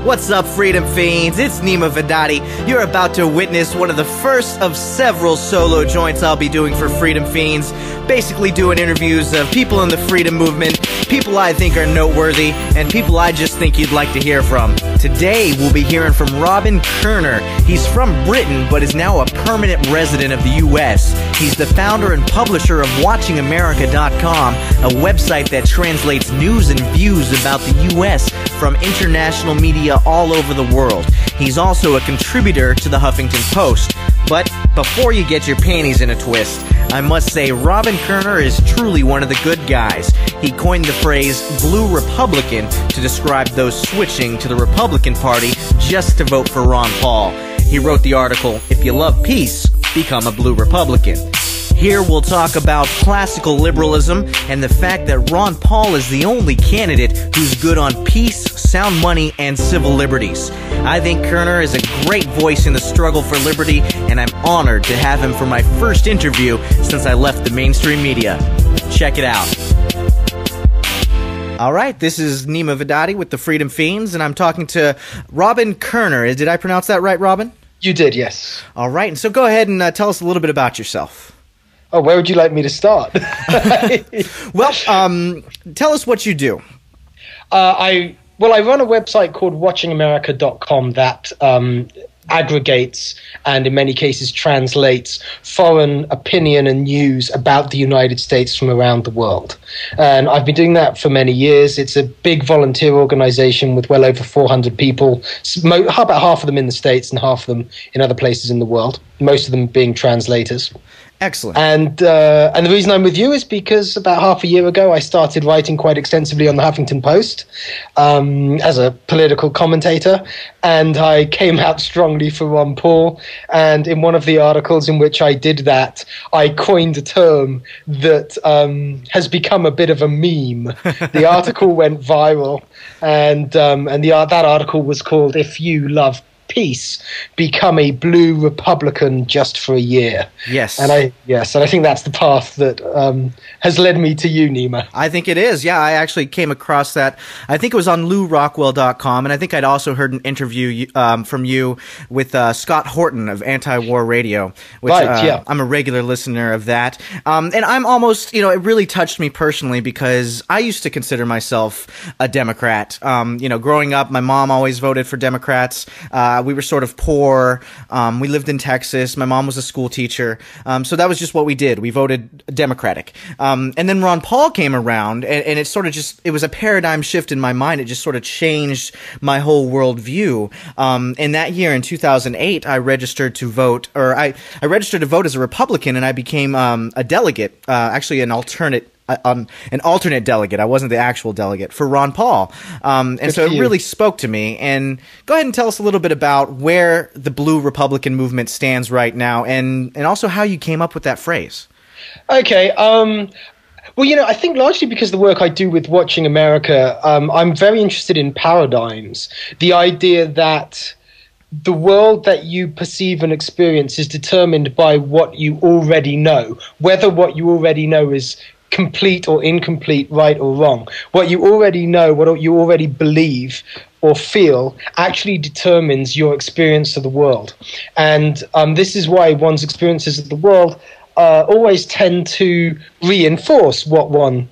What's up, Freedom Fiends? It's Neema Vedadi. You're about to witness one of the first of several solo joints I'll be doing for Freedom Fiends. Basically doing interviews of people in the freedom movement, people I think are noteworthy, and people I just think you'd like to hear from. Today, we'll be hearing from Robin Koerner. He's from Britain, but is now a permanent resident of the U.S. He's the founder and publisher of WatchingAmerica.com, a website that translates news and views about the U.S. from international media all over the world. He's also a contributor to the Huffington Post. But before you get your panties in a twist, I must say Robin Koerner is truly one of the good guys. He coined the phrase Blue Republican to describe those switching to the Republican Party just to vote for Ron Paul. He wrote the article, "If you love peace, become a Blue Republican." Here we'll talk about classical liberalism and the fact that Ron Paul is the only candidate who's good on peace, sound money, and civil liberties. I think Koerner is a great voice in the struggle for liberty, and I'm honored to have him for my first interview since I left the mainstream media. Check it out. All right, this is Neema Vedadi with the Freedom Fiends, and I'm talking to Robin Koerner. Did I pronounce that right, Robin? You did, yes. All right, and so go ahead and tell us a little bit about yourself. Oh, where would you like me to start? Well, tell us what you do. I run a website called WatchingAmerica.com that aggregates and in many cases translates foreign opinion and news about the United States from around the world. And I've been doing that for many years. It's a big volunteer organization with well over 400 people, about half of them in the States and half of them in other places in the world, most of them being translators. Excellent. And the reason I'm with you is because about half a year ago, I started writing quite extensively on the Huffington Post as a political commentator, and I came out strongly for Ron Paul. And in one of the articles in which I did that, I coined a term that has become a bit of a meme. The article went viral, and that article was called "If You Love Peace, Become a Blue Republican Just for a Year." Yes. And I think that's the path that has led me to you, Neema. I think it is. Yeah, I actually came across that. I think it was on LouRockwell.com, and I think I'd also heard an interview from you with Scott Horton of Anti-War Radio, which right, yeah. I'm a regular listener of that. And I'm almost, it really touched me personally because I used to consider myself a Democrat. Growing up, my mom always voted for Democrats. We were sort of poor. We lived in Texas. My mom was a school teacher. So that was just what we did. We voted Democratic. And then Ron Paul came around, and it sort of it was a paradigm shift in my mind. It just sort of changed my whole worldview. And that year in 2008, I registered to vote, or I registered to vote as a Republican, and I became a delegate, actually an alternate delegate. I wasn't the actual delegate for Ron Paul. And so it really spoke to me. And go ahead and tell us a little bit about where the Blue Republican movement stands right now, and also how you came up with that phrase. Okay. I think largely because of the work I do with Watching America, I'm very interested in paradigms. The idea that the world that you perceive and experience is determined by what you already know, whether what you already know is complete or incomplete, right or wrong. What you already know, what you already believe or feel actually determines your experience of the world. And this is why one's experiences of the world always tend to reinforce what one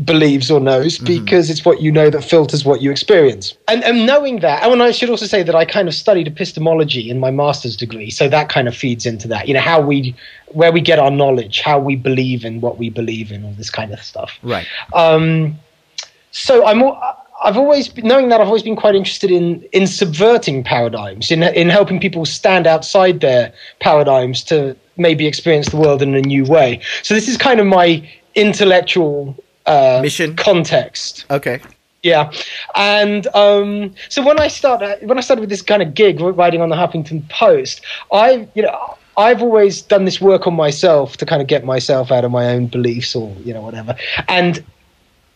believes or knows, because it's what you know that filters what you experience. And knowing that, and I should also say that I kind of studied epistemology in my master's degree, so that kind of feeds into that, where we get our knowledge, how we believe in what we believe in, all this kind of stuff. Right. So I've always been quite interested in subverting paradigms, in helping people stand outside their paradigms to maybe experience the world in a new way. So this is kind of my intellectual mission context. Okay. Yeah. And so when I started with this kind of gig writing on the Huffington Post, I've always done this work on myself to kind of get myself out of my own beliefs or whatever. And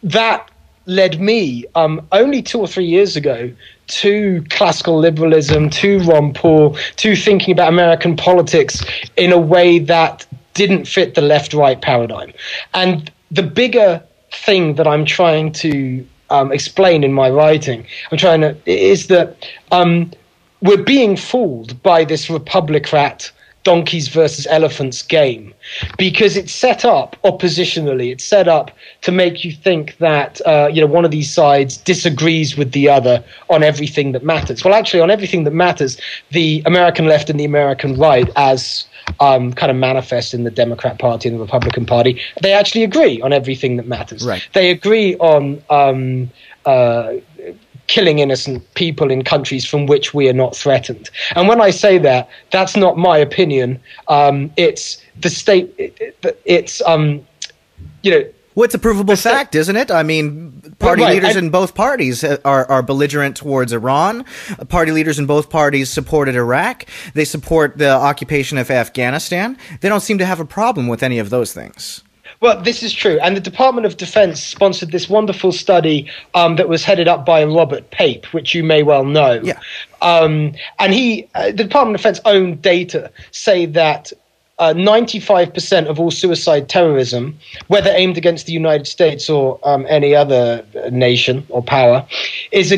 that led me only 2 or 3 years ago to classical liberalism, to Ron Paul, to thinking about American politics in a way that didn't fit the left-right paradigm. And the bigger thing that I'm trying to explain in my writing, is that we're being fooled by this Republicrat donkeys versus elephants game, because it's set up oppositionally. It's set up to make you think that one of these sides disagrees with the other on everything that matters. Well, actually, on everything that matters, the American left and the American right, as kind of manifest in the Democrat Party and the Republican Party, they actually agree on everything that matters. Right. They agree on killing innocent people in countries from which we are not threatened. And when I say that, that's not my opinion. It's the state. It's Well, it's a provable fact, isn't it? I mean, party leaders in both parties are belligerent towards Iran. Party leaders in both parties supported Iraq. They support the occupation of Afghanistan. They don't seem to have a problem with any of those things. Well, this is true. And the Department of Defense sponsored this wonderful study that was headed up by Robert Pape, which you may well know. Yeah. And the Department of Defense own data say that 95% of all suicide terrorism, whether aimed against the United States or any other nation or power, is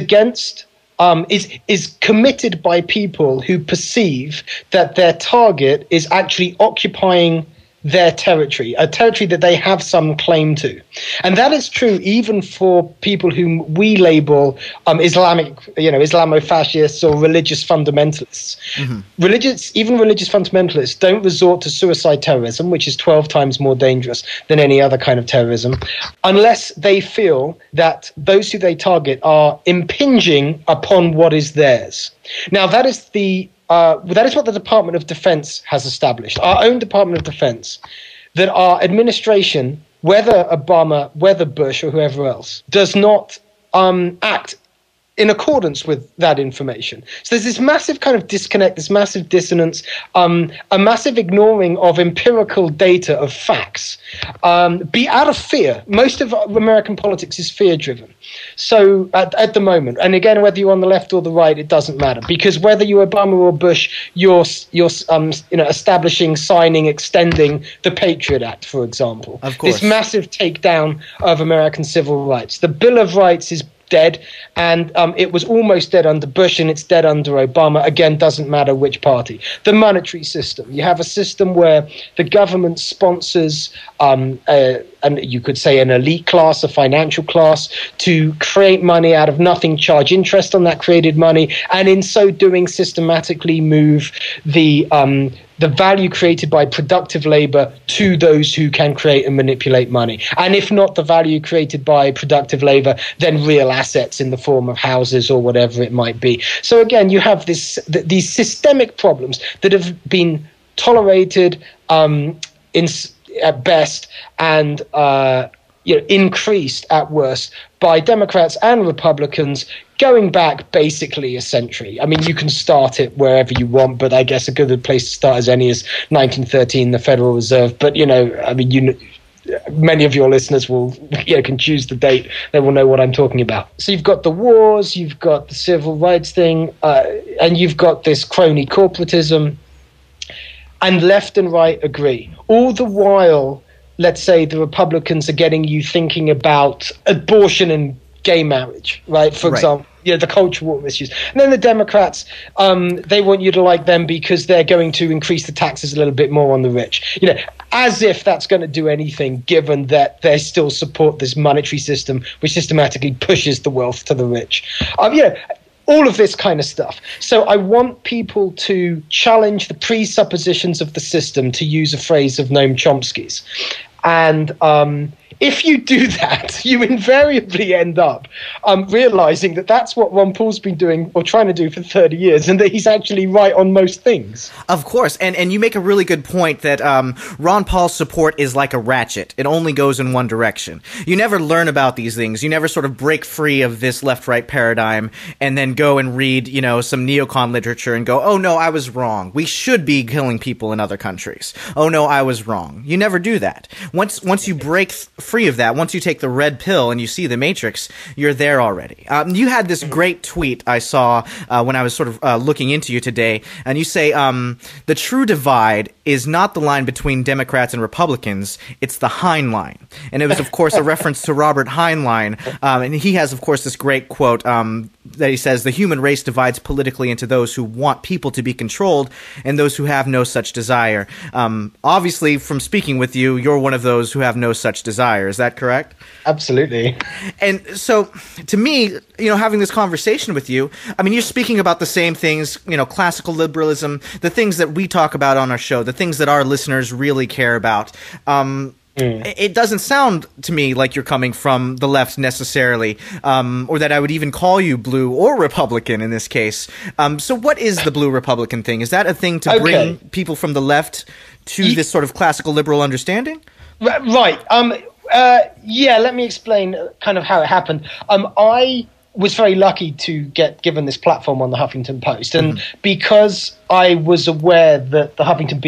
committed by people who perceive that their target is actually occupying their territory, a territory that they have some claim to. And that is true even for people whom we label Islamofascists or religious fundamentalists. Mm-hmm. Even religious fundamentalists don't resort to suicide terrorism, which is 12 times more dangerous than any other kind of terrorism, unless they feel that those who they target are impinging upon what is theirs. Now, that is what the Department of Defense has established, our own Department of Defense, that our administration, whether Obama, whether Bush, or whoever else, does not act in accordance with that information. So there's this massive kind of disconnect, this massive dissonance, a massive ignoring of empirical data, of facts, be out of fear. Most of American politics is fear-driven. So at the moment, and again, whether you're on the left or the right, it doesn't matter, because whether you're Obama or Bush, you're establishing, signing, extending the Patriot Act, for example. Of course. This massive takedown of American civil rights. The Bill of Rights is dead, and it was almost dead under Bush, and it's dead under Obama. Again, doesn't matter which party. The monetary system. You have a system where the government sponsors, and you could say an elite class, a financial class, to create money out of nothing, charge interest on that created money, and in so doing systematically move the value created by productive labor to those who can create and manipulate money. And if not the value created by productive labor, then real assets in the form of houses or whatever it might be. So again, you have these systemic problems that have been tolerated at best and increased at worst by Democrats and Republicans going back basically a century. I mean, you can start it wherever you want, but I guess a good place to start as any is 1913, the Federal Reserve. But, many of your listeners will can choose the date. They will know what I'm talking about. So you've got the wars, you've got the civil rights thing, and you've got this crony corporatism. And left and right agree. All the while, let's say the Republicans are getting you thinking about abortion and gay marriage, right? For example, the cultural issues. And then the Democrats, they want you to like them because they're going to increase the taxes a little bit more on the rich. As if that's going to do anything, given that they still support this monetary system which systematically pushes the wealth to the rich. All of this kind of stuff. So I want people to challenge the presuppositions of the system, to use a phrase of Noam Chomsky's. And if you do that, you invariably end up realizing that that's what Ron Paul's been doing or trying to do for 30 years, and that he's actually right on most things. Of course. And you make a really good point that Ron Paul's support is like a ratchet. It only goes in one direction. You never learn about these things. You never sort of break free of this left-right paradigm and then go and read, some neocon literature and go, oh, no, I was wrong. We should be killing people in other countries. Oh, no, I was wrong. You never do that. Once you break free of that, once you take the red pill and you see the matrix, you're there already. You had this great tweet I saw when I was sort of looking into you today, and you say, the true divide is not the line between Democrats and Republicans, it's the Heinlein. And it was, of course, a reference to Robert Heinlein, and he has, of course, this great quote that he says, the human race divides politically into those who want people to be controlled and those who have no such desire. Obviously, from speaking with you, you're one of those who have no such desire. Is that correct? Absolutely. And so, to me, having this conversation with you, I mean, you're speaking about the same things, classical liberalism, the things that we talk about on our show, the things that our listeners really care about. It doesn't sound to me like you're coming from the left necessarily, or that I would even call you blue or Republican in this case. So what is the blue Republican thing? Is that a thing to bring people from the left to this sort of classical liberal understanding? Right. Yeah, let me explain kind of how it happened. I was very lucky to get given this platform on the Huffington Post. And because I was aware that the Huffington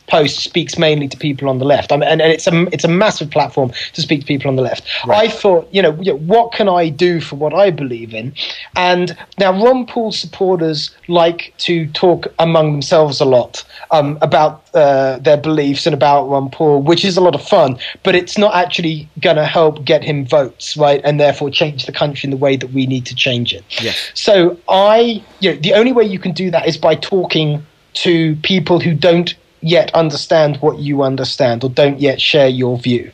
Post speaks mainly to people on the left, and it's a massive platform to speak to people on the left. Right. I thought, what can I do for what I believe in? And now Ron Paul supporters like to talk among themselves a lot about their beliefs and about Ron Paul, which is a lot of fun, but it's not actually going to help get him votes, right? And therefore change the country in the way that we need to change it. Yes. So the only way you can do that is by talking to people who don't yet understand what you understand or don't yet share your view.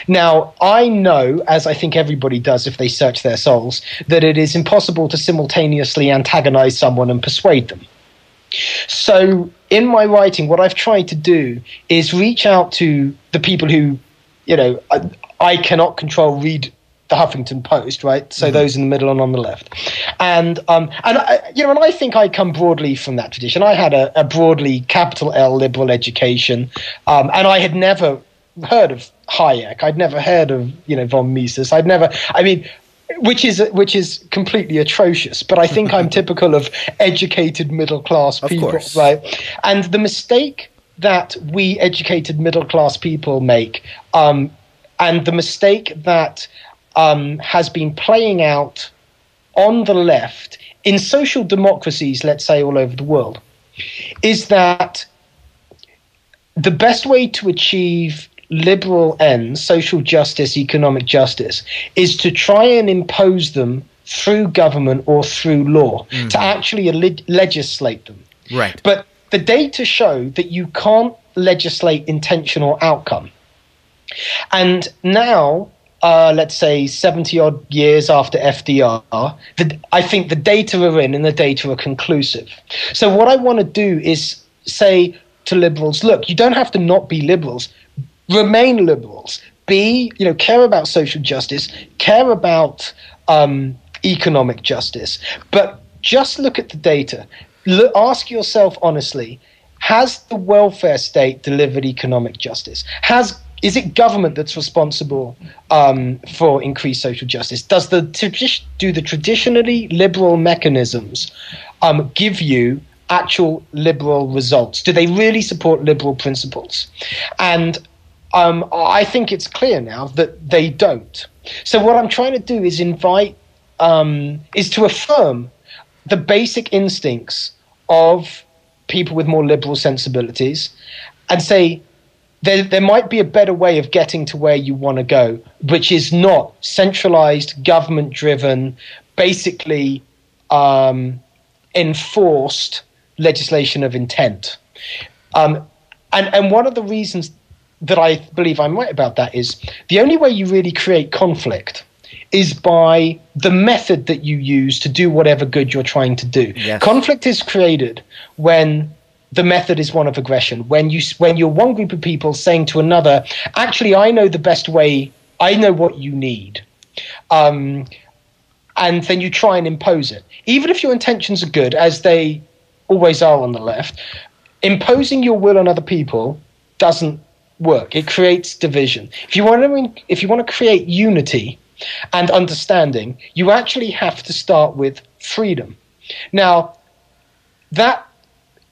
Now, I know, as I think everybody does if they search their souls, that it is impossible to simultaneously antagonize someone and persuade them. So in my writing, what I've tried to do is reach out to the people who, I cannot control, read the Huffington Post, right? So those in the middle and on the left. And I think I come broadly from that tradition. I had a broadly capital L liberal education, and I had never heard of Hayek. I'd never heard of, von Mises. Which is completely atrocious, but I think I'm typical of educated middle class people, right? And the mistake that we educated middle class people make, and the mistake that has been playing out on the left in social democracies, let's say all over the world, is that the best way to achieve liberal ends, social justice, economic justice, is to try and impose them through government or through law, to actually legislate them. Right. But the data show that you can't legislate intention or outcome. And now, let's say 70 odd years after FDR, I think the data are in and the data are conclusive. So what I want to do is say to liberals, look, you don't have to not be liberals. Remain liberals. Care about social justice, care about economic justice, but just look at the data. Ask yourself honestly, has the welfare state delivered economic justice? Is it government that's responsible for increased social justice? Do the traditionally liberal mechanisms give you actual liberal results? Do they really support liberal principles? And I think it's clear now that they don't. So what I'm trying to do is is to affirm the basic instincts of people with more liberal sensibilities and say there might be a better way of getting to where you want to go, which is not centralized, government-driven, basically enforced legislation of intent. And one of the reasons that I believe I'm right about that is the only way you really create conflict is by the method that you use to do whatever good you're trying to do. Yes. Conflict is created when the method is one of aggression, when you're one group of people saying to another, actually, I know the best way, I know what you need. And then you try and impose it. Even if your intentions are good, as they always are on the left, imposing your will on other people doesn't work. It creates division. If you want to create unity and understanding, you actually have to start with freedom. Now, that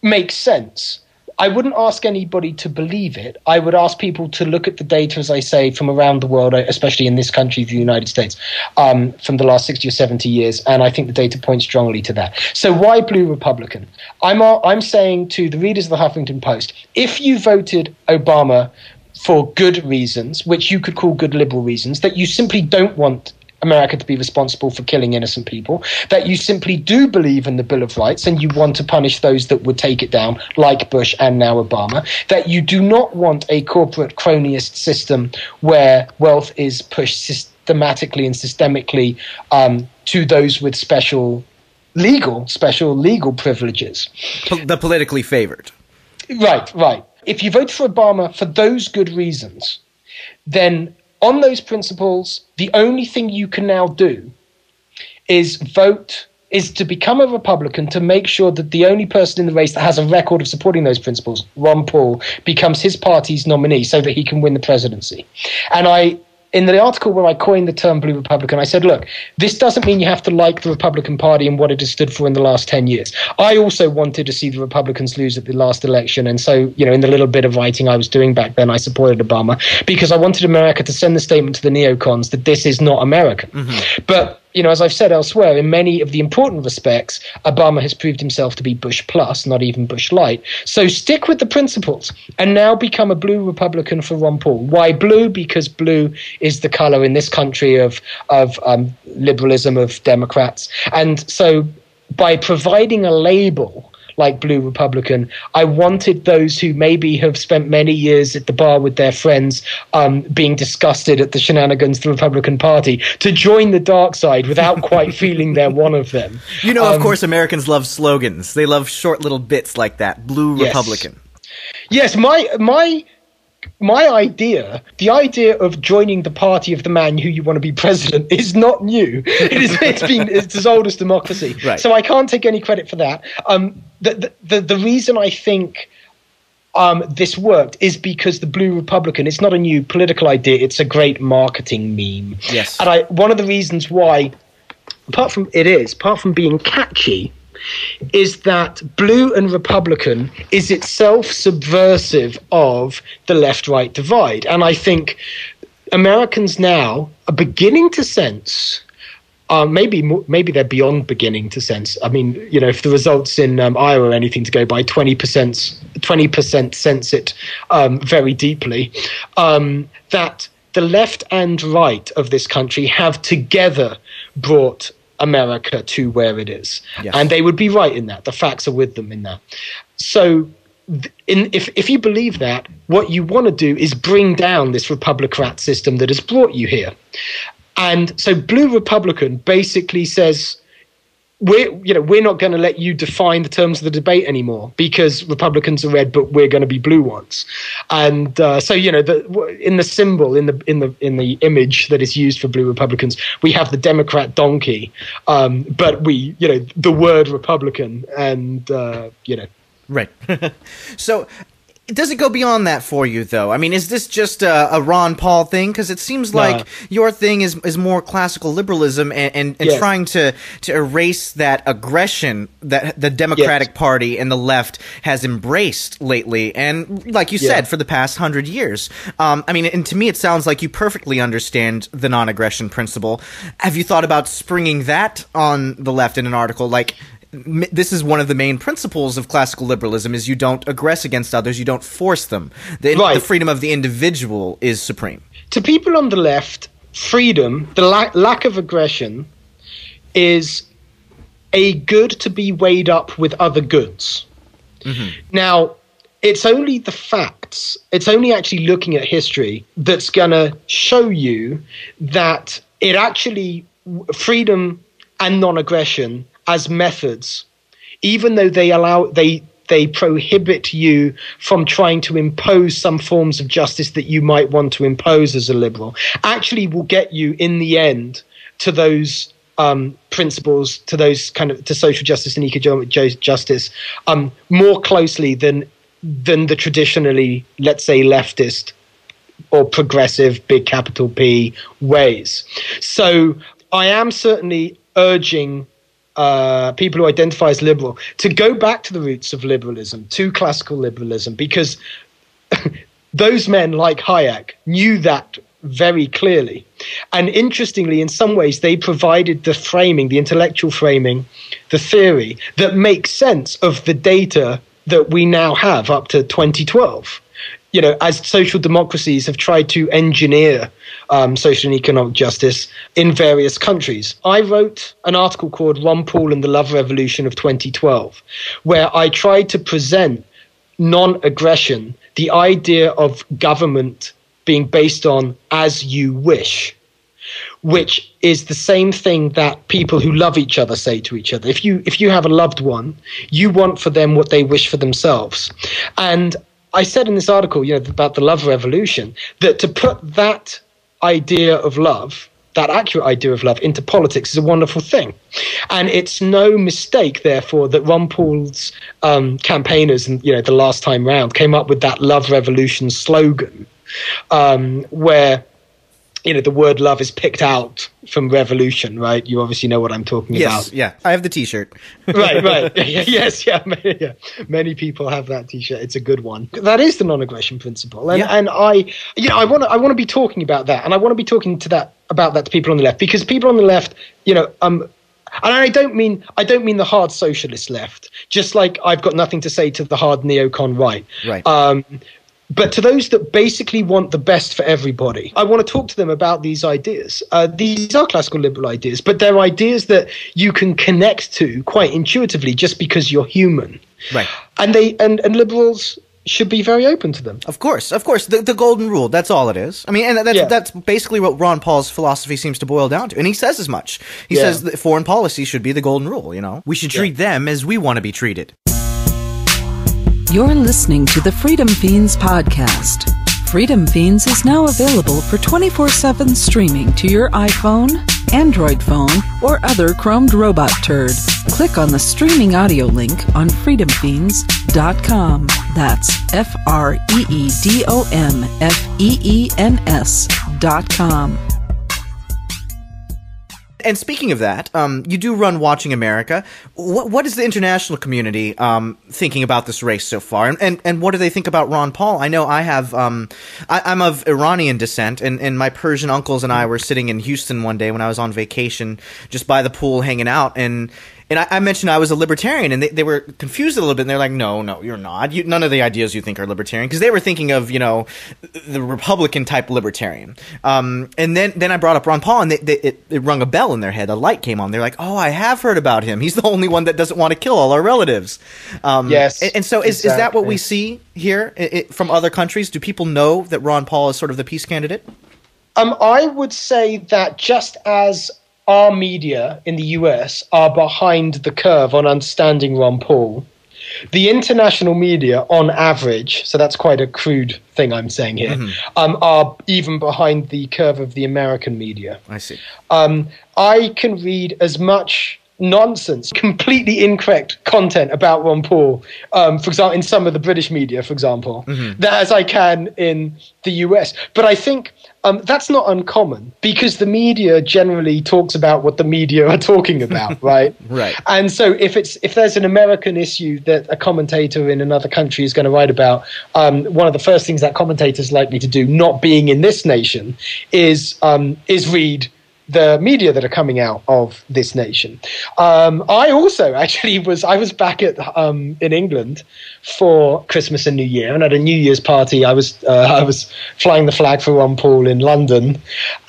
makes sense I wouldn't ask anybody to believe it. I would ask people to look at the data, as I say, from around the world, especially in this country, the United States, from the last 60 or 70 years. And I think the data points strongly to that. So why blue Republican? I'm saying to the readers of the Huffington Post, if you voted Obama for good reasons, which you could call good liberal reasons, that you simply don't want America to be responsible for killing innocent people, that you simply do believe in the Bill of Rights and you want to punish those that would take it down, like Bush and now Obama, that you do not want a corporate cronyist system where wealth is pushed systematically and systemically to those with special legal privileges. The politically favored. Right. If you vote for Obama for those good reasons, then on those principles, the only thing you can now do is to become a Republican, to make sure that the only person in the race that has a record of supporting those principles, Ron Paul, becomes his party's nominee so that he can win the presidency. And in the article where I coined the term blue Republican, I said, look, this doesn't mean you have to like the Republican Party and what it has stood for in the last 10 years. I also wanted to see the Republicans lose at the last election. And so, in the little bit of writing I was doing back then, I supported Obama because I wanted America to send the statement to the neocons that this is not American. Mm-hmm. But, as I've said elsewhere, in many of the important respects, Obama has proved himself to be Bush plus, not even Bush light. So stick with the principles and now become a blue Republican for Ron Paul. Why blue? Because blue is the color in this country of liberalism, of Democrats. And so by providing a label like blue Republican, I wanted those who maybe have spent many years at the bar with their friends being disgusted at the shenanigans of the Republican Party to join the dark side without quite feeling they're one of them. Of course, Americans love slogans. They love short little bits like that. Blue Republican. Yes, my idea, the idea of joining the party of the man who you want to be president, is not new. It's as old as democracy. Right. So I can't take any credit for that. The reason I think this worked is because the blue Republican, it's not a new political idea, it's a great marketing meme. Yes. And one of the reasons why, apart from being catchy, is that blue and Republican is itself subversive of the left-right divide. And I think Americans now are beginning to sense, maybe they're beyond beginning to sense. I mean, if the results in Iowa are anything to go by, 20% sense it very deeply, that the left and right of this country have together brought America to where it is. Yes. And they would be right in that. The facts are with them in that. So if you believe that, what you want to do is bring down this Republicrat system that has brought you here. And so blue Republican basically says, we're not going to let you define the terms of the debate anymore because Republicans are red, but we're going to be blue ones. And so in the symbol, in the image that is used for blue Republicans, we have the Democrat donkey, but the word Republican, and right. So. Does it go beyond that for you, though? I mean, is this just a Ron Paul thing? Because it seems like your thing is more classical liberalism and trying to erase that aggression that the Democratic Party and the left has embraced lately. And like you said, for the past 100 years. And to me, it sounds like you perfectly understand the non-aggression principle. Have you thought about springing that on the left in an article? Like, this is one of the main principles of classical liberalism: is you don't aggress against others, you don't force them. The freedom of the individual is supreme. To people on the left, freedom, the lack of aggression, is a good to be weighed up with other goods. Mm-hmm. Now, it's only the facts, it's only actually looking at history that's going to show you that it actually, freedom and non-aggression as methods, even though they prohibit you from trying to impose some forms of justice that you might want to impose as a liberal, actually will get you in the end to those principles, to those to social justice and economic justice more closely than the traditionally, let's say, leftist or progressive, big capital P, ways. So I am certainly urging people who identify as liberal, to go back to the roots of liberalism, to classical liberalism, because those men like Hayek knew that very clearly. And interestingly, in some ways, they provided the framing, the intellectual framing, the theory that makes sense of the data that we now have up to 2012. You know, as social democracies have tried to engineer social and economic justice in various countries. I wrote an article called Ron Paul and the Love Revolution of 2012, where I tried to present non-aggression, the idea of government being based on as you wish, which is the same thing that people who love each other say to each other. If you have a loved one, you want for them what they wish for themselves. And I said in this article, you know, about the love revolution, that to put that idea of love, that accurate idea of love, into politics is a wonderful thing. And it's no mistake, therefore, that Ron Paul's campaigners, and you know, the last time round, came up with that love revolution slogan, where, you know, the word love is picked out from revolution, right? You obviously know what I'm talking about. Yes, yeah. I have the T-shirt. Right. Yes, yeah. Many people have that T-shirt. It's a good one. That is the non-aggression principle. And I want to be talking about that. And I want to be talking about that to people on the left, because people on the left, you know, and I don't mean the hard socialist left, just like I've got nothing to say to the hard neocon right. Right. But to those that basically want the best for everybody, I want to talk to them about these ideas. These are classical liberal ideas, but they're ideas that you can connect to quite intuitively just because you're human. Right. And liberals should be very open to them. Of course. The golden rule, that's all it is. I mean, and that's basically what Ron Paul's philosophy seems to boil down to. And he says as much. He says that foreign policy should be the golden rule, you know? We should treat them as we want to be treated. You're listening to the Freedom Fiends podcast. Freedom Fiends is now available for 24/7 streaming to your iPhone, Android phone, or other chromed robot turd. Click on the streaming audio link on freedomfiends.com. That's freedomfeens.com. And speaking of that, you do run Watching America. What is the international community thinking about this race so far? And what do they think about Ron Paul? I know I have I'm of Iranian descent, and my Persian uncles and I were sitting in Houston one day when I was on vacation, just by the pool hanging out, and I mentioned I was a libertarian, and they were confused a little bit, and they're like, no, you're not. None of the ideas you think are libertarian, because they were thinking of, you know, the Republican-type libertarian. And then I brought up Ron Paul, and it rung a bell in their head. A light came on. They're like, oh, I have heard about him. He's the only one that doesn't want to kill all our relatives. Yes. And so is that what we see here from other countries? Do people know that Ron Paul is sort of the peace candidate? I would say that just as our media in the US are behind the curve on understanding Ron Paul, the international media, on average, so that's quite a crude thing I'm saying here, are even behind the curve of the American media. I see. I can read as much nonsense, completely incorrect content about Ron Paul, for example, in some of the British media, for example, that as I can in the US. But I think that's not uncommon, because the media generally talks about what the media are talking about, right? Right. And so if there's an American issue that a commentator in another country is going to write about, one of the first things that commentator is likely to do, not being in this nation, is read the media that are coming out of this nation. I also actually was back at in England for Christmas and New Year, and at a New Year's party I was flying the flag for Ron Paul in London,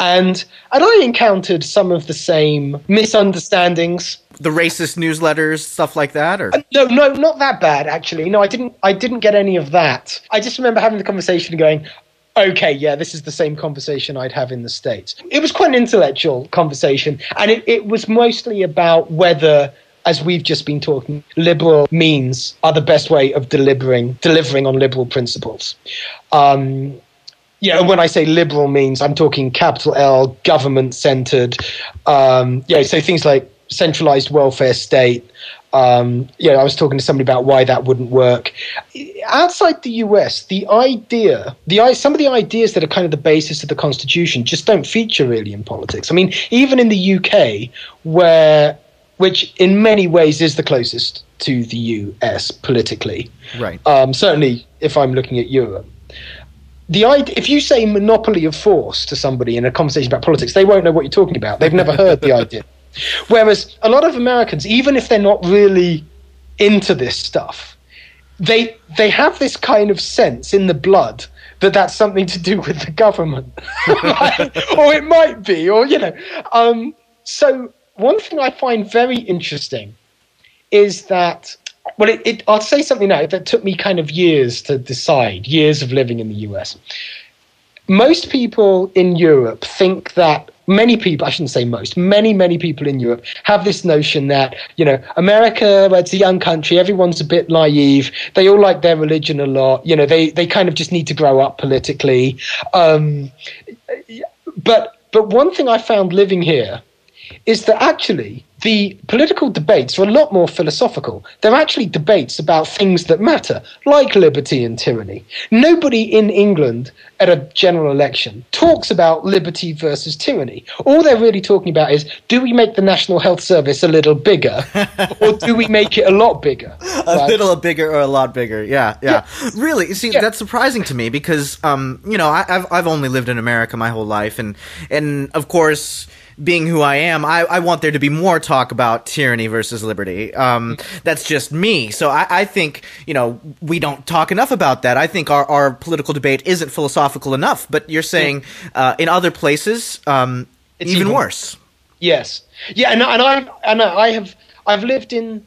and I encountered some of the same misunderstandings. The racist newsletters, stuff like that, or no, not that bad actually. No, I didn't get any of that. I just remember having the conversation and going, okay, yeah, this is the same conversation I'd have in the States. It was quite an intellectual conversation, and it was mostly about whether, as we've just been talking, liberal means are the best way of delivering on liberal principles. When I say liberal means, I'm talking capital L, government-centered, so things like centralized welfare state. I was talking to somebody about why that wouldn't work. Outside the US, some of the ideas that are kind of the basis of the Constitution just don't feature really in politics. I mean, even in the UK, where which in many ways is the closest to the US politically. Right. Certainly, if I'm looking at Europe. The idea, if you say monopoly of force to somebody in a conversation about politics, they won't know what you're talking about. They've never heard the idea. Whereas a lot of Americans, even if they're not really into this stuff, they have this kind of sense in the blood that that's something to do with the government. Or it might be, or, you know. So one thing I find very interesting is that, well, I'll say something now that took me kind of years to decide, years of living in the US. Most people in Europe think that, many people, I shouldn't say most, many people in Europe have this notion that, you know, America, well, it's a young country, everyone's a bit naive, they all like their religion a lot, you know, they kind of just need to grow up politically. But one thing I found living here is that actually the political debates are a lot more philosophical. They're actually debates about things that matter, like liberty and tyranny. Nobody in England at a general election talks about liberty versus tyranny. All they're really talking about is, do we make the National Health Service a little bigger, or do we make it a lot bigger? A little bigger or a lot bigger, yeah. Really, see, that's surprising to me because, you know, I've only lived in America my whole life, and of course, being who I am, I want there to be more talk about tyranny versus liberty. That's just me. So I think, you know, we don't talk enough about that. I think our political debate isn't philosophical enough. But you're saying in other places, it's even worse. Yes. Yeah, and I've lived in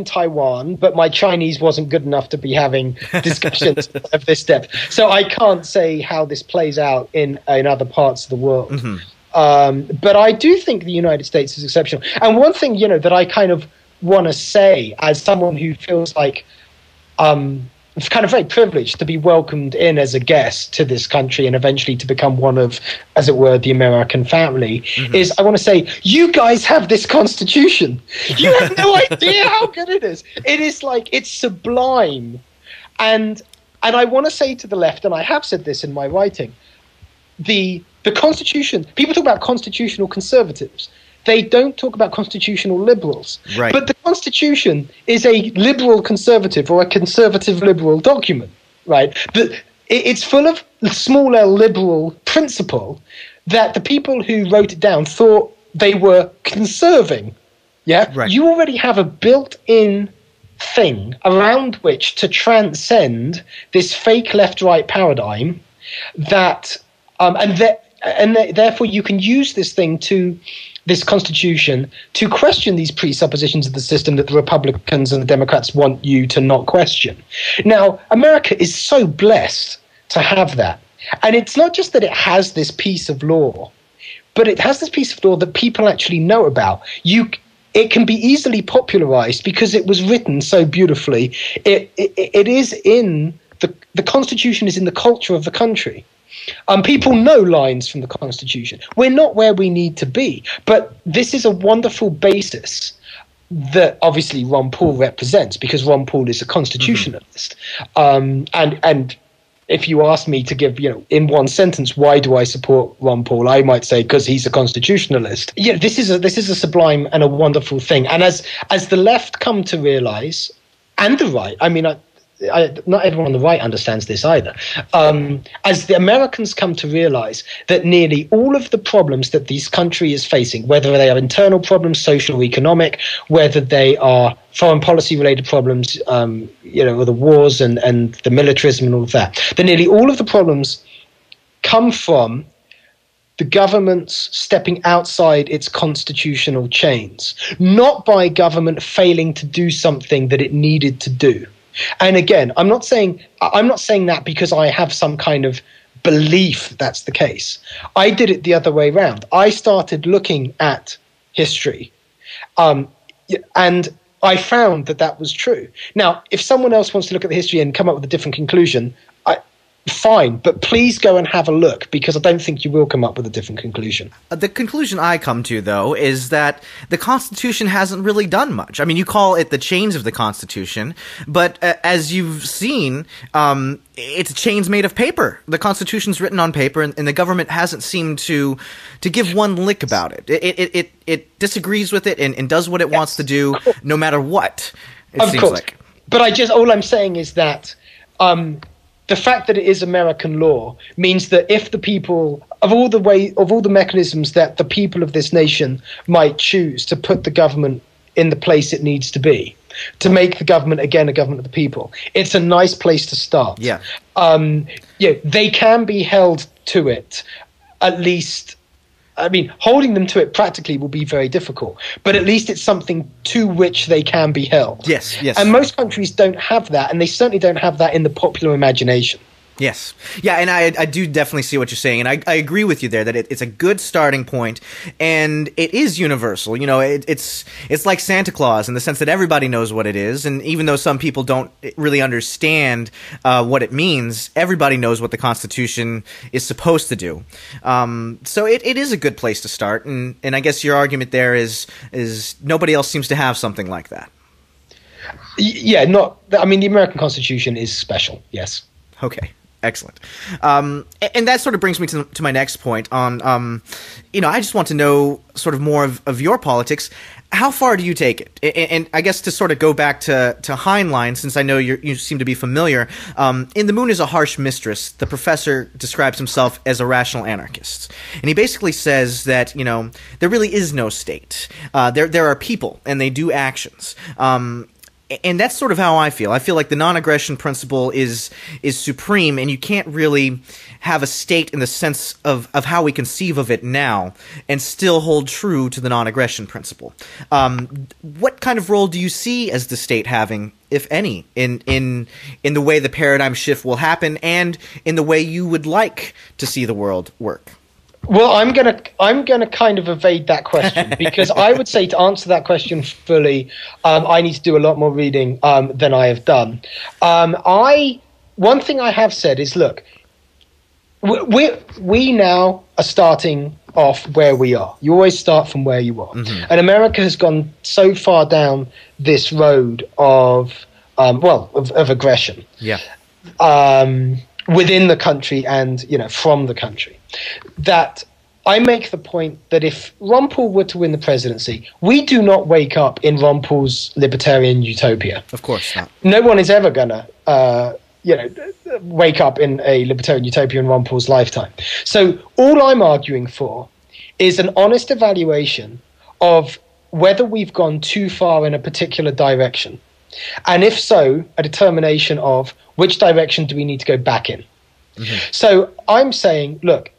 Taiwan, but my Chinese wasn't good enough to be having discussions of this depth. So I can't say how this plays out in other parts of the world. Mm-hmm. But I do think the United States is exceptional. And one thing, you know, that I kind of want to say as someone who feels like it's kind of very privileged to be welcomed in as a guest to this country and eventually to become one of, as it were, the American family, is I want to say, you guys have this Constitution. You have no idea how good it is. It is like, it's sublime. And I want to say to the left, and I have said this in my writing, the Constitution, people talk about constitutional conservatives. They don't talk about constitutional liberals. Right. But the Constitution is a liberal conservative or a conservative liberal document, right? It's full of small L liberal principle that the people who wrote it down thought they were conserving. Yeah? Right. You already have a built-in thing around which to transcend this fake left-right paradigm that and therefore you can use this Constitution to question these presuppositions of the system that the Republicans and the Democrats want you to not question. Now, America is so blessed to have that. And it's not just that it has this piece of law, but it has this piece of law that people actually know about. It can be easily popularized because it was written so beautifully. It is in the Constitution is in the culture of the country. People know lines from the Constitution. We're not where we need to be, but this is a wonderful basis that obviously Ron Paul represents, because Ron Paul is a constitutionalist. And if you ask me to give, you know, in one sentence, why do I support Ron Paul? I might say because he's a constitutionalist. Yeah, this is a sublime and a wonderful thing. And as the left come to realize, and the right, I mean, not everyone on the right understands this either. As the Americans come to realize that nearly all of the problems that this country is facing, whether they are internal problems, social or economic, whether they are foreign policy related problems, you know, or the wars and the militarism and all of that nearly all of the problems come from the government's stepping outside its constitutional chains, not by government failing to do something that it needed to do. And again, I'm not saying that because I have some kind of belief that's the case. I did it the other way around. I started looking at history, and I found that was true. Now, if someone else wants to look at the history and come up with a different conclusion, fine, but please go and have a look, because I don't think you will come up with a different conclusion. The conclusion I come to, though, is that the Constitution hasn't really done much. I mean, you call it the chains of the Constitution, but as you've seen, it's chains made of paper. The Constitution's written on paper, and the government hasn't seemed to give one lick about it. It disagrees with it and does what it wants to do, no matter what, it seems like. But all I'm saying is that the fact that it is American law means that if the people of all the mechanisms that the people of this nation might choose to put the government in the place it needs to be, to make the government again a government of the people, it's a nice place to start. Yeah. They can be held to it, at least. I mean, holding them to it practically will be very difficult, but at least it's something to which they can be held. Yes. And most countries don't have that, and they certainly don't have that in the popular imagination. Yes. Yeah, and I do definitely see what you're saying, and I agree with you there that it's a good starting point, and it is universal. You know, it's like Santa Claus in the sense that everybody knows what it is, and even though some people don't really understand what it means, everybody knows what the Constitution is supposed to do. So it is a good place to start, and I guess your argument there is nobody else seems to have something like that. Yeah, the American Constitution is special, yes. Okay. Excellent. And that sort of brings me to my next point on, I just want to know sort of more of your politics. How far do you take it? And I guess to sort of go back to Heinlein, since I know you seem to be familiar, in The Moon is a Harsh Mistress, the professor describes himself as a rational anarchist. And he basically says that, there really is no state. There are people, and they do actions. And that's sort of how I feel. I feel like the non-aggression principle is supreme, and you can't really have a state in the sense of how we conceive of it now and still hold true to the non-aggression principle. What kind of role do you see as the state having, if any, in the way the paradigm shift will happen and in the way you would like to see the world work? Well, I'm gonna kind of evade that question, because I would say to answer that question fully, I need to do a lot more reading than I have done. One thing I have said is, look, we now are starting off where we are. You always start from where you are, and America has gone so far down this road of aggression. Yeah. Within the country and, from the country, that I make the point that if Ron Paul were to win the presidency, we do not wake up in Ron Paul's libertarian utopia. Of course not. No one is ever going to, wake up in a libertarian utopia in Ron Paul's lifetime. So all I'm arguing for is an honest evaluation of whether we've gone too far in a particular direction. And if so, a determination of which direction do we need to go back in. So I'm saying, look,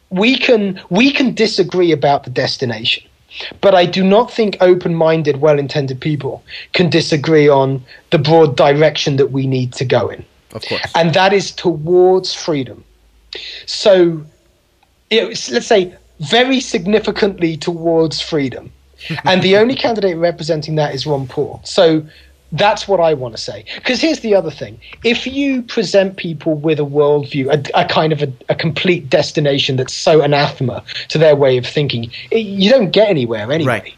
we can disagree about the destination, but I do not think open-minded, well-intended people can disagree on the broad direction that we need to go in. Of course. And that is towards freedom. So let's say very significantly towards freedom. And the only candidate representing that is Ron Paul. So that's what I want to say. Because here's the other thing. If you present people with a worldview, a kind of a complete destination that's so anathema to their way of thinking, you don't get anywhere anyway. Right.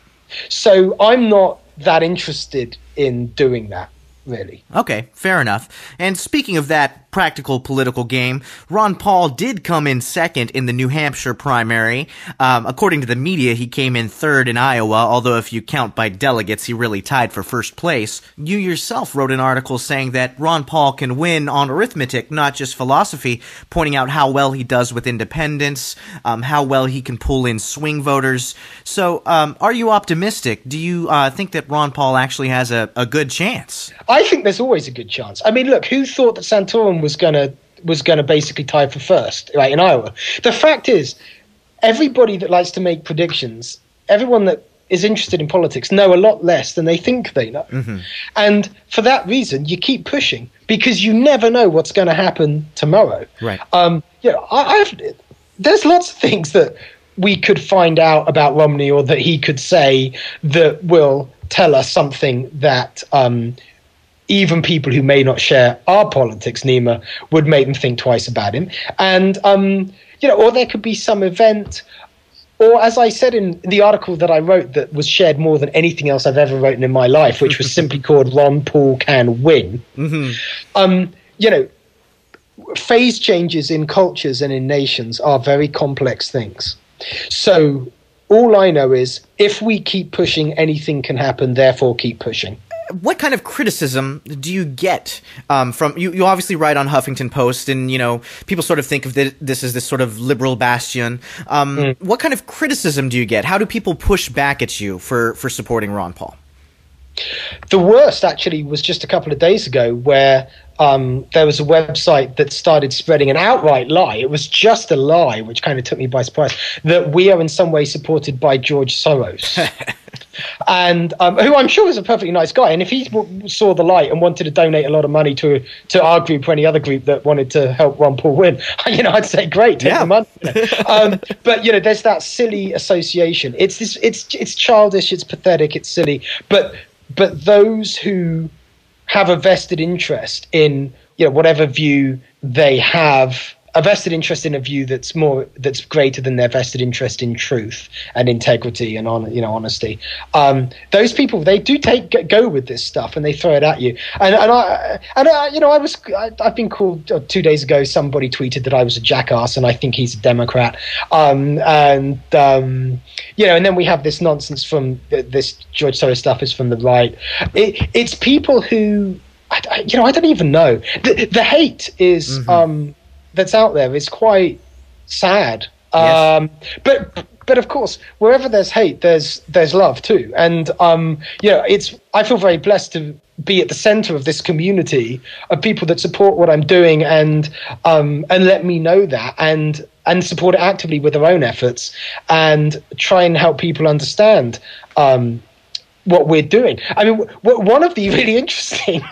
So I'm not that interested in doing that, really. Okay, fair enough. And speaking of that practical political game, Ron Paul did come in second in the New Hampshire primary. According to the media, he came in third in Iowa, although if you count by delegates, he really tied for first place. You yourself wrote an article saying that Ron Paul can win on arithmetic, not just philosophy, pointing out how well he does with independents, how well he can pull in swing voters. So are you optimistic? Do you think that Ron Paul actually has a good chance? I think there's always a good chance. I mean, look, who thought that Santorum was gonna basically tie for first, right, in Iowa? The fact is, everybody that likes to make predictions, everyone that is interested in politics, know a lot less than they think they know. And for that reason, you keep pushing, because you never know what's going to happen tomorrow. Right. There's lots of things that we could find out about Romney, or that he could say, that will tell us something that even people who may not share our politics, Neema, would make them think twice about him. And, or there could be some event, or as I said in the article that I wrote that was shared more than anything else I've ever written in my life, which was simply called Ron Paul Can Win. Phase changes in cultures and in nations are very complex things. So all I know is if we keep pushing, anything can happen, therefore keep pushing. What kind of criticism do you get from you obviously write on Huffington Post, and people sort of think of this as this sort of liberal bastion. What kind of criticism do you get? How do people push back at you for supporting Ron Paul? The worst actually was just a couple of days ago, where there was a website that started spreading an outright lie. It was just a lie, which kind of took me by surprise, that we are in some way supported by George Soros. And who I'm sure is a perfectly nice guy. And if he saw the light and wanted to donate a lot of money to our group or any other group that wanted to help Ron Paul win, I'd say great, take the money. But there's that silly association. It's childish, it's pathetic, it's silly. But those who have a vested interest in whatever view they have, a vested interest in a view that's greater than their vested interest in truth and integrity and honesty. Those people, they do go with this stuff and they throw it at you. I've been called 2 days ago. Somebody tweeted that I was a jackass and I think he's a Democrat. And then we have this nonsense from this George Soros stuff is from the right. It's people who I don't even know. The hate is. That's out there is quite sad. Yes. But of course, wherever there's hate, there's love too. And I feel very blessed to be at the center of this community of people that support what I'm doing and let me know that and support it actively with their own efforts and try and help people understand what we're doing. I mean, one of the really interesting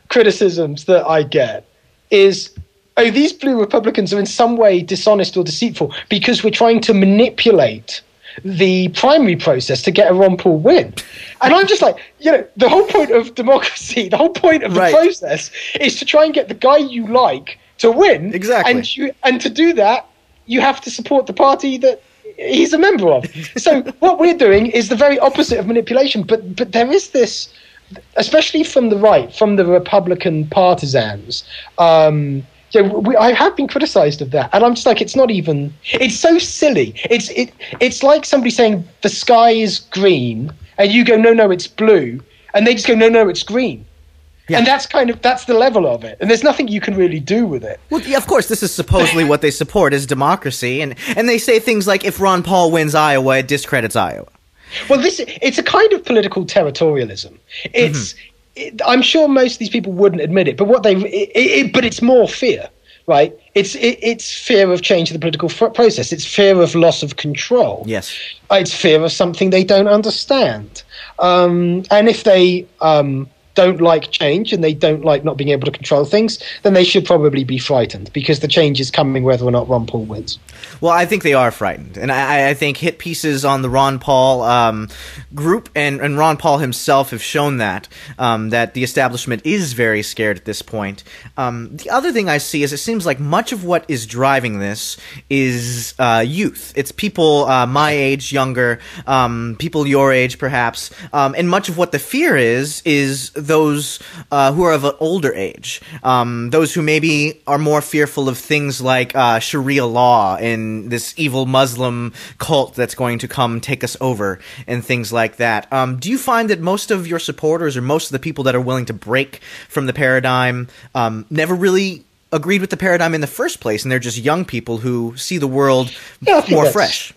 criticisms that I get is, these blue Republicans are in some way dishonest or deceitful because we're trying to manipulate the primary process to get a Ron Paul win. And I'm just like, the whole point of democracy, the whole point of the process is to try and get the guy you like to win. Exactly. And to do that, you have to support the party that he's a member of. So what we're doing is the very opposite of manipulation. But there is this, especially from the right, from the Republican partisans, I have been criticized of that, and I'm just like, it's so silly. It's like somebody saying the sky is green, and you go, no, it's blue, and they just go, no, it's green. Yeah. And that's the level of it, and there's nothing you can really do with it. Well, yeah, of course, this is supposedly what they support is democracy, and they say things like, if Ron Paul wins Iowa, it discredits Iowa. Well, it's a kind of political territorialism. I'm sure most of these people wouldn't admit it, but but it's more fear, right? It's fear of change in the political process. It's fear of loss of control. Yes, it's fear of something they don't understand. And if they don't like change and they don't like not being able to control things, then they should probably be frightened because the change is coming whether or not Ron Paul wins. Well, I think they are frightened. And I think hit pieces on the Ron Paul group and Ron Paul himself have shown that the establishment is very scared at this point. The other thing I see is it seems like much of what is driving this is youth. It's people my age, younger, people your age perhaps. And much of what the fear is those who are of an older age, those who maybe are more fearful of things like Sharia law and this evil Muslim cult that's going to come take us over and things like that. Do you find that most of your supporters or most of the people that are willing to break from the paradigm never really agreed with the paradigm in the first place, and they're just young people who see the world more fresh?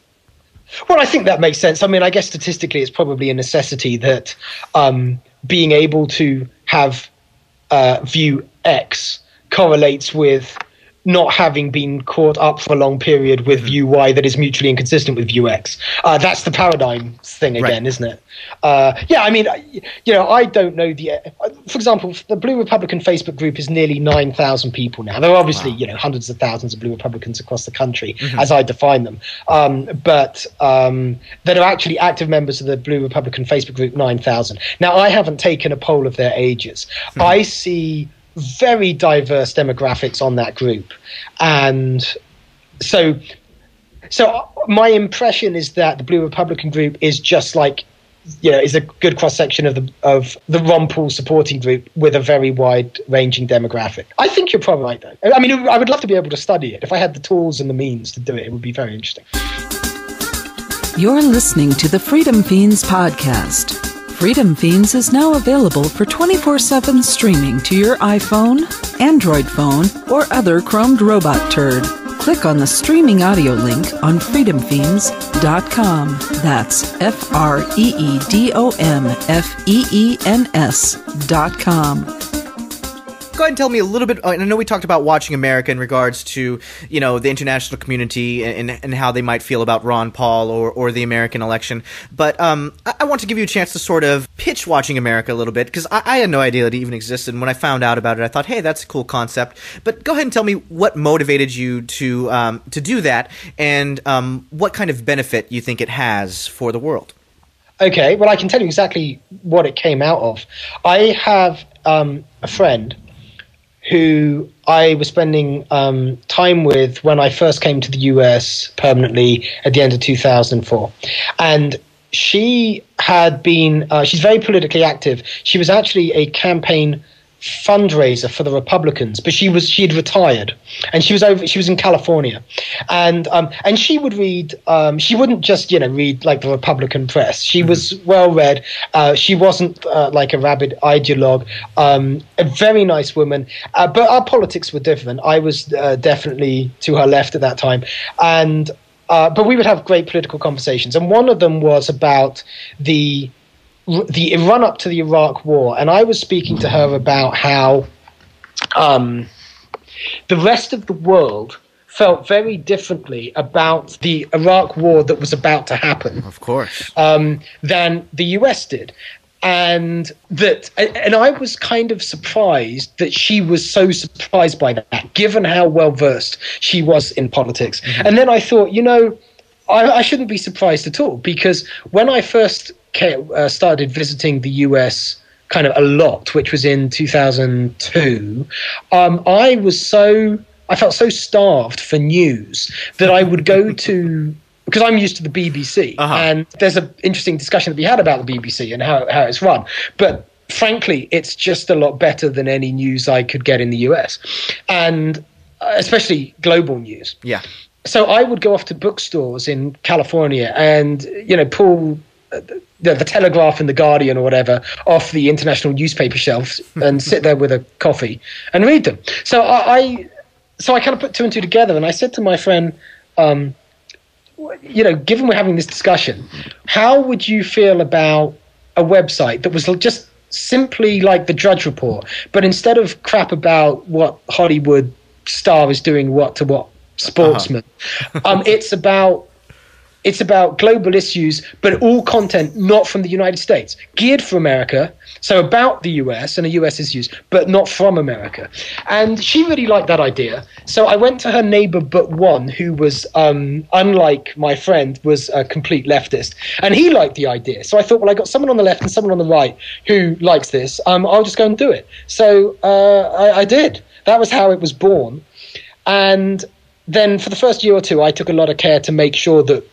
Well, I think that makes sense. I mean, I guess statistically it's probably a necessity that being able to have view X correlates with not having been caught up for a long period with view Y that is mutually inconsistent with view X. That's the paradigm thing again, right. Isn't it? I don't know for example, the Blue Republican Facebook group is nearly 9,000 people now. There are obviously, hundreds of thousands of Blue Republicans across the country, as I define them. But that are actually active members of the Blue Republican Facebook group, 9,000. Now, I haven't taken a poll of their ages. I see very diverse demographics on that group. And so my impression is that the Blue Republican group is just like, is a good cross-section of the Ron Paul supporting group with a very wide-ranging demographic. I think you're probably right, though. I mean, I would love to be able to study it. If I had the tools and the means to do it, it would be very interesting. You're listening to the Freedom Fiends podcast. Freedom Fiends is now available for 24/7 streaming to your iPhone, Android phone, or other chromed robot turd. Click on the streaming audio link on freedomfiends.com. That's freedomfeens.com. Go ahead and tell me a little bit. I know we talked about Watching America in regards to, the international community and how they might feel about Ron Paul or the American election. But I want to give you a chance to sort of pitch Watching America a little bit, because I had no idea that it even existed. And when I found out about it, I thought, hey, that's a cool concept. But go ahead and tell me what motivated you to do that, and what kind of benefit you think it has for the world. Okay, well, I can tell you exactly what it came out of. I have a friend who I was spending time with when I first came to the US permanently at the end of 2004. And she had been, she's very politically active. She was actually a campaign fundraiser for the Republicans, but she had retired, and she was in California, and she would read. She wouldn't just read like the Republican press. She was well read. She wasn't like a rabid ideologue. A very nice woman, but our politics were different. I was definitely to her left at that time, and but we would have great political conversations, and one of them was about the run up to the Iraq War, and I was speaking to her about how the rest of the world felt very differently about the Iraq War that was about to happen, of course, than the US did. And I was kind of surprised that she was so surprised by that, given how well versed she was in politics. Mm-hmm. And then I thought, I shouldn't be surprised at all, because when I first started visiting the US kind of a lot, which was in 2002, I felt so starved for news that I would go to, because I'm used to the BBC, and there's an interesting discussion to be had about the BBC and how it's run. But frankly, it's just a lot better than any news I could get in the US, and especially global news. Yeah. So I would go off to bookstores in California and, pull the Telegraph and the Guardian or whatever off the international newspaper shelves and sit there with a coffee and read them. So I kind of put two and two together, and I said to my friend, given we're having this discussion, how would you feel about a website that was just simply like the Drudge Report, but instead of crap about what Hollywood star is doing what to what sportsman, it's about global issues, but all content not from the United States, geared for America, so about the US and the US issues, but not from America. And she really liked that idea. So I went to her neighbor but one, who was, unlike my friend, was a complete leftist. And he liked the idea. So I thought, well, I got someone on the left and someone on the right who likes this. I'll just go and do it. So I did. That was how it was born. And then for the first year or two, I took a lot of care to make sure that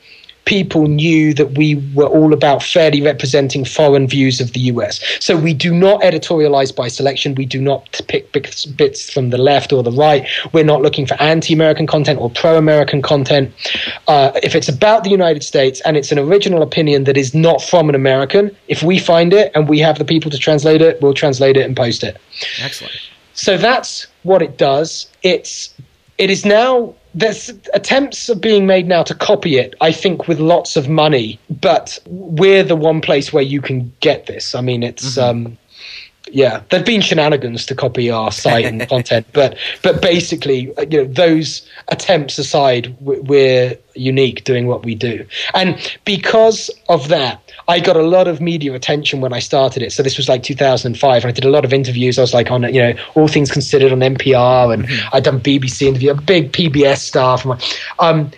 people knew that we were all about fairly representing foreign views of the US. So we do not editorialize by selection. We do not pick bits from the left or the right. We're not looking for anti-American content or pro-American content. If it's about the United States and it's an original opinion that is not from an American, if we find it and we have the people to translate it, we'll translate it and post it. Excellent. So that's what it does. It is now, there's attempts are being made now to copy it, I think, with lots of money, but we're the one place where you can get this. I mean, it's Yeah, there've been shenanigans to copy our site and content, but basically, those attempts aside, we're unique doing what we do. And because of that, I got a lot of media attention when I started it. So this was like 2005, and I did a lot of interviews. I was like on, All Things Considered on NPR, and I'd done BBC interview, big PBS staff,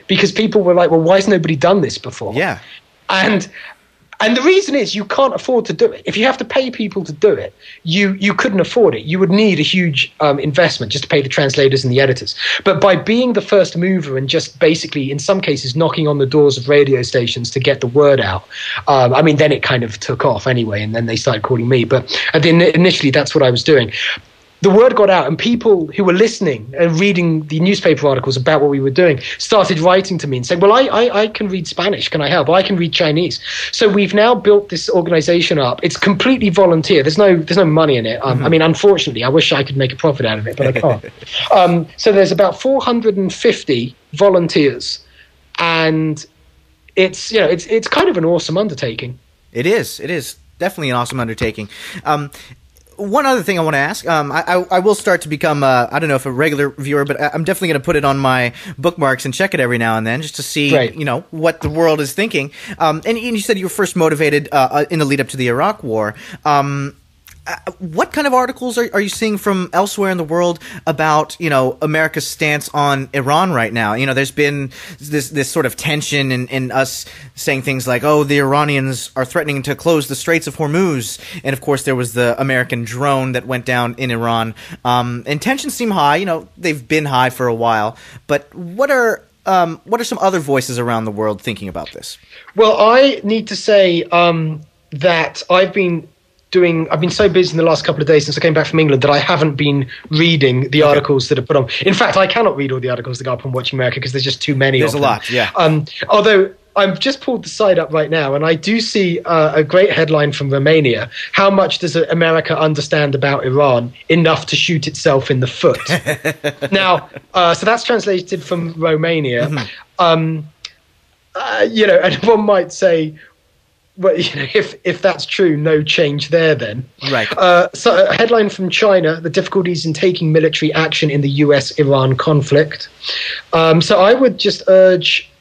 because people were like, well, why has nobody done this before? Yeah. And the reason is you can't afford to do it. If you have to pay people to do it, you couldn't afford it. You would need a huge investment just to pay the translators and the editors. But by being the first mover and just basically, in some cases, knocking on the doors of radio stations to get the word out, then it kind of took off anyway, and then they started calling me. But initially, that's what I was doing. The word got out, and people who were listening and reading the newspaper articles about what we were doing started writing to me and saying, well, I can read Spanish. Can I help? I can read Chinese. So we've now built this organization up. It's completely volunteer. There's no money in it. Unfortunately, I wish I could make a profit out of it, but I can't. So there's about 450 volunteers, and it's kind of an awesome undertaking. It is definitely an awesome undertaking. One other thing I want to ask, I will start to become, I don't know if a regular viewer, but I'm definitely going to put it on my bookmarks and check it every now and then just to see, what the world is thinking. And you said you were first motivated in the lead up to the Iraq War. What kind of articles are you seeing from elsewhere in the world about, America's stance on Iran right now? There's been this sort of tension in us saying things like, oh, the Iranians are threatening to close the Straits of Hormuz. And of course, there was the American drone that went down in Iran. And tensions seem high. They've been high for a while. But what are some other voices around the world thinking about this? Well, I need to say that I've been so busy in the last couple of days since I came back from England that I haven't been reading the articles that are put on. In fact, I cannot read all the articles that go up on Watching America because there's just too many. There's a lot, yeah. Although I've just pulled the site up right now, and I do see a great headline from Romania. How much does America understand about Iran? Enough to shoot itself in the foot. Now, so that's translated from Romania. And one might say, well, if that's true, no change there then. Right. So a headline from China, the difficulties in taking military action in the US-Iran conflict. So I would just urge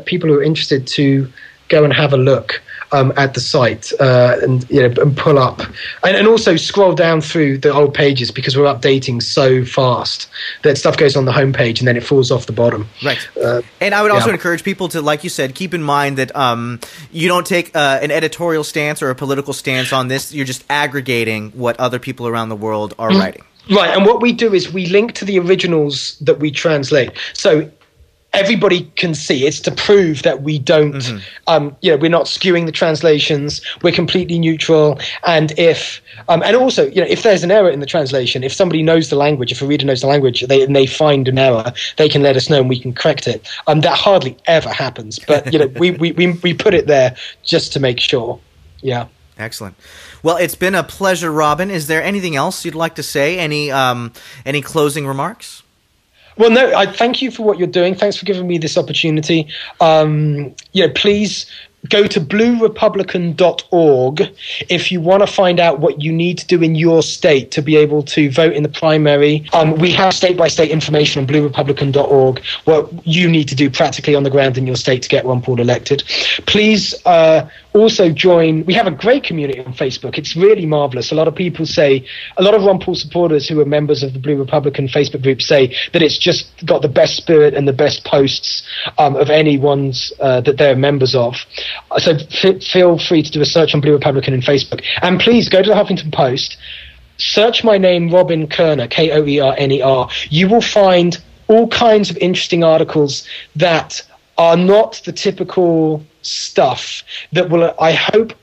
people who are interested to go and have a look at the site and pull up and also scroll down through the old pages because we're updating so fast that stuff goes on the homepage and then it falls off the bottom. Right. And I would also encourage people to, like you said, keep in mind that you don't take an editorial stance or a political stance on this. You're just aggregating what other people around the world are writing. Right. And what we do is we link to the originals that we translate. So everybody can see. It's to prove that we don't, we're not skewing the translations. We're completely neutral. And if there's an error in the translation, if somebody knows the language, if a reader knows the language, and they find an error, they can let us know and we can correct it. That hardly ever happens, but we put it there just to make sure. Yeah. Excellent. Well, it's been a pleasure, Robin. Is there anything else you'd like to say? Any closing remarks? Well, no, I thank you for what you're doing. Thanks for giving me this opportunity. Please go to bluerepublican.org if you want to find out what you need to do in your state to be able to vote in the primary. We have state-by-state information on bluerepublican.org, what you need to do practically on the ground in your state to get Ron Paul elected. Please also join. We have a great community on Facebook. It's really marvelous. A lot of people say, a lot of Ron Paul supporters who are members of the Blue Republican Facebook group say that it's just got the best spirit and the best posts of any ones that they're members of. So feel free to do a search on Blue Republican in Facebook. And please go to the Huffington Post, search my name, Robin Koerner, Koerner. You will find all kinds of interesting articles that are not the typical stuff that will, I hope,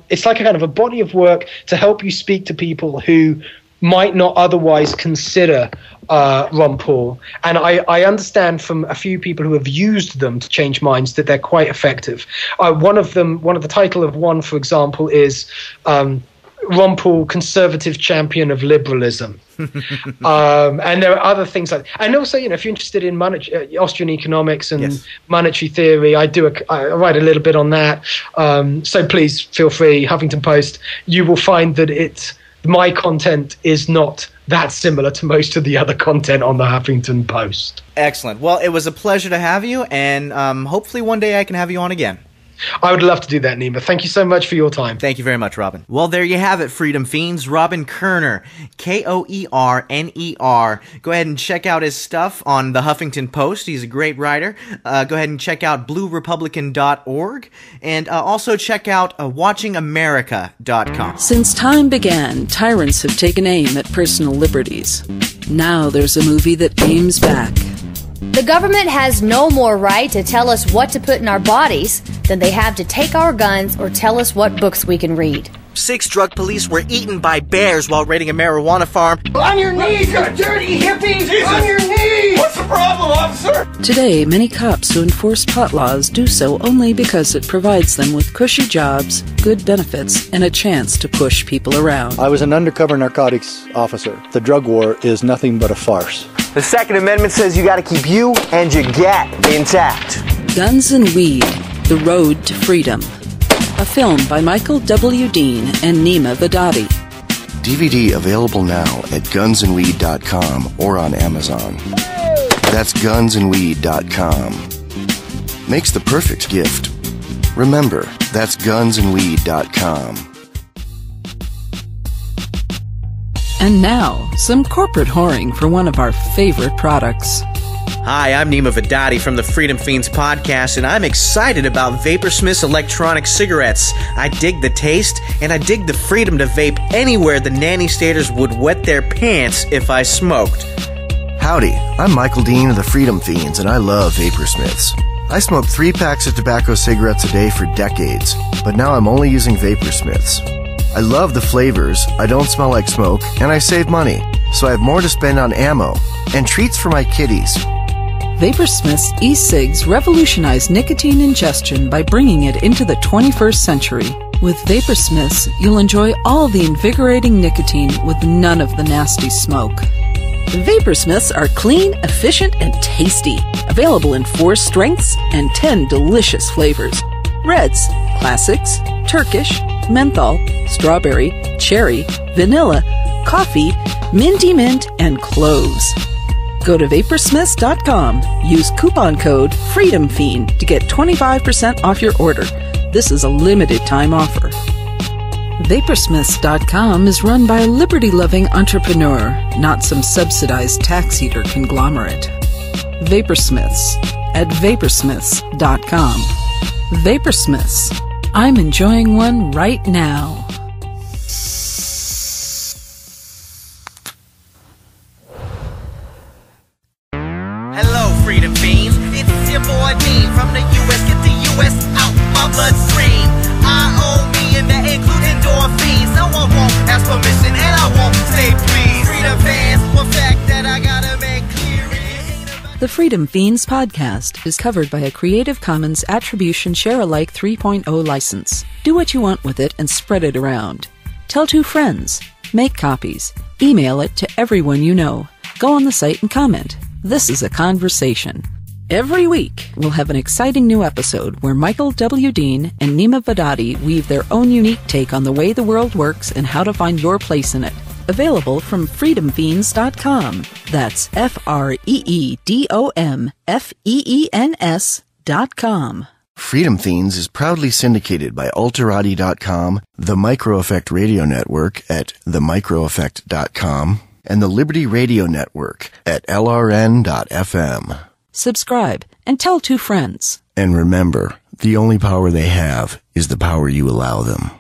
it's like a kind of a body of work to help you speak to people who might not otherwise consider Ron Paul. And I understand from a few people who have used them to change minds that they're quite effective. One of the title of one, for example, is Ron Paul, Conservative Champion of Liberalism. And there are other things like, and also, if you're interested in Austrian Economics and monetary theory, I write a little bit on that. So please feel free, Huffington Post. You will find that my content is not that similar to most of the other content on the Huffington Post. Excellent. Well, it was a pleasure to have you, and hopefully one day I can have you on again. I would love to do that, Neema. Thank you so much for your time. Thank you very much, Robin. Well, there you have it, Freedom Fiends. Robin Koerner, Koerner. Go ahead and check out his stuff on the Huffington Post. He's a great writer. Go ahead and check out bluerepublican.org, and also check out watchingamerica.com. Since time began, tyrants have taken aim at personal liberties. Now there's a movie that aims back. The government has no more right to tell us what to put in our bodies than they have to take our guns or tell us what books we can read. 6 drug police were eaten by bears while raiding a marijuana farm. On your knees, you dirty hippies! Jesus. On your knees! What's the problem, officer? Today, many cops who enforce pot laws do so only because it provides them with cushy jobs, good benefits, and a chance to push people around. I was an undercover narcotics officer. The drug war is nothing but a farce. The Second Amendment says you gotta keep you and your gat intact. Guns and Weed, The Road to Freedom. A film by Michael W. Dean and Neema Vedadi. DVD available now at gunsandweed.com or on Amazon. That's gunsandweed.com. Makes the perfect gift. Remember, that's gunsandweed.com. And now, some corporate whoring for one of our favorite products. Hi, I'm Neema Vedadi from the Freedom Fiends Podcast, and I'm excited about Vaporsmith's electronic cigarettes. I dig the taste, and I dig the freedom to vape anywhere the nanny staters would wet their pants if I smoked. Howdy, I'm Michael Dean of the Freedom Fiends, and I love Vaporsmiths. I smoked 3 packs of tobacco cigarettes a day for decades, but now I'm only using Vaporsmiths. I love the flavors, I don't smell like smoke, and I save money, so I have more to spend on ammo and treats for my kitties. Vaporsmith's e-cigs revolutionize nicotine ingestion by bringing it into the 21st century. With Vaporsmiths, you'll enjoy all the invigorating nicotine with none of the nasty smoke. Vaporsmiths are clean, efficient, and tasty. Available in 4 strengths and 10 delicious flavors. Reds, classics, Turkish, menthol, strawberry, cherry, vanilla, coffee, minty mint, and cloves. Go to Vaporsmiths.com. Use coupon code FREEDOMFIEND to get 25% off your order. This is a limited time offer. Vaporsmiths.com is run by a liberty-loving entrepreneur, not some subsidized tax eater conglomerate. Vaporsmiths at Vaporsmiths.com. Vaporsmiths. I'm enjoying one right now. Hello, Freedom Fiends. It's your boy Dean from the U.S. Get the U.S. out my bloodstream. I own me and that includes endorphins. No one won't ask permission and I won't say please. Freedom fans, one fact that I gotta make clear. The Freedom Fiends podcast is covered by a Creative Commons Attribution Share-alike 3.0 license. Do what you want with it and spread it around. Tell 2 friends. Make copies. Email it to everyone you know. Go on the site and comment. This is a conversation. Every week, we'll have an exciting new episode where Michael W. Dean and Neema Vedadi weave their own unique take on the way the world works and how to find your place in it. Available from freedomfiends.com. That's FREEDOMFEENS.com. Freedom Fiends is proudly syndicated by Alterati.com, the Micro Effect Radio Network at themicroeffect.com, and the Liberty Radio Network at LRN.FM. Subscribe and tell 2 friends. And remember, the only power they have is the power you allow them.